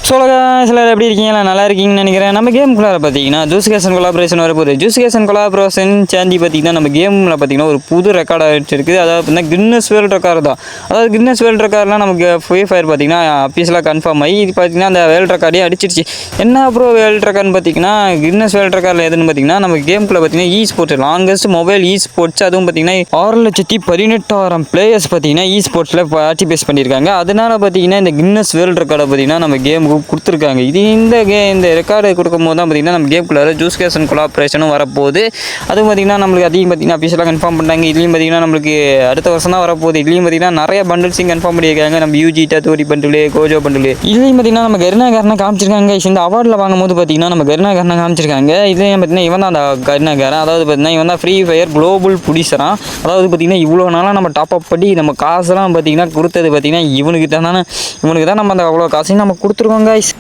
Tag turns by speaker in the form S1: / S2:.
S1: சிலர் எப்படி இருக்கீங்களா? நல்லா இருக்கீங்கன்னு நினைக்கிறேன். நம்ம கேமுக்குள்ளார பார்த்தீங்கன்னா ஜூஸ்கேஷன் கொலாபரேஷன் வரப்போகுது. ஜூஸ்கேஷன் கொலாபரேஷன் சேர்ந்து பார்த்தீங்கன்னா நம்ம கேமில் பார்த்தீங்கன்னா ஒரு புது ரெக்கார்ட் ஆகிடுச்சிருக்கு. அதாவது பார்த்தீங்கன்னா கின்னஸ் வேர்ல்டு ரெக்கார்டு தான். அதாவது கின்னஸ் வேர்ல்டு ரெக்கார்ட்லாம் நமக்கு ஃப்ரீ ஃபயர் பார்த்தீங்கன்னா அஃபீஷியலாக கன்ஃபார்ம் ஆகி இது பார்த்தீங்கன்னா அந்த வேர்ல்டு ரெக்கார்டே அடிச்சிருச்சு. என்ன ப்ரோ வேர்ல்டு ரெக்கார்டுன்னு பார்த்தீங்கன்னா கின்னஸ் வேர்ல்டு ரெக்கார்டில் எதுன்னு பார்த்தீங்கன்னா நம்ம கேமுக்குள்ள பார்த்தீங்கன்னா ஸ்போர்ட்ஸ் லாங்கஸ்ட் மொபைல் ஸ்போர்ட்ஸ் அதுவும் பார்த்தீங்கன்னா 6,18,000 பிளேயர்ஸ் பார்த்தீங்கன்னா ஸ்போர்ட்ஸில் பார்ட்டிசிபேட் பண்ணியிருக்காங்க. அதனால பார்த்தீங்கன்னா இந்த கின்னஸ் வேர்ல்டு ரெக்கார்டை பார்த்தீங்கன்னா நம்ம கேமுக்கு கொடுத்துருக்காங்க. இது இந்த ரெக்கார்டு கொடுக்கும்போது தான் பார்த்தீங்கன்னா நம்ம கேமுக்குள்ளார ஜூஸ்கேஷன் கொலாபரேஷனும் வரப்போகுது. அதுவும் பார்த்தீங்கன்னா நம்மளுக்கு அதையும் பார்த்தீங்கன்னா அஃபீஷியலாக கன்ஃபார்ம் பண்ணாங்க. இதுலேயும் பார்த்தீங்கன்னா நம்மளுக்கு அடுத்த வருஷம் தான் வரப்போகுது. இதுலேயும் பார்த்தீங்கன்னா நிறைய பண்டில்ஸையும் கன்ஃபார்ம் பண்ணியிருக்காங்க. நம்ம யூஜி டத்தோரி பண்டில், கோஜோ பண்டில், இதுலேயும் பார்த்தீங்கன்னா நம்ம கருணாகரனை காமிச்சிருக்காங்க. இந்த அவார்டில் வாங்கும்போது பார்த்தீங்கன்னா நம்ம கருணாகரனை காமிச்சிருக்காங்க. இதுலேயும் பார்த்தீங்கன்னா இவன் தான் அந்த கருணாகரன். அதாவது பார்த்தீங்கன்னா இவன் தான் ஃப்ரீ ஃபயர் குளோபல் புடிசரான். அதாவது பார்த்தீங்கன்னா இவ்வளோ நாளாக நம்ம டாப் அப் பண்ணி நம்ம காசெல்லாம் பார்த்தீங்கன்னா கொடுத்தது பார்த்தீங்கன்னா இவனுக்கு தான் நம்ம அந்த அவ்வளோ காசையும் நம்ம கொடுத்துருக்கோம் கைஸ்.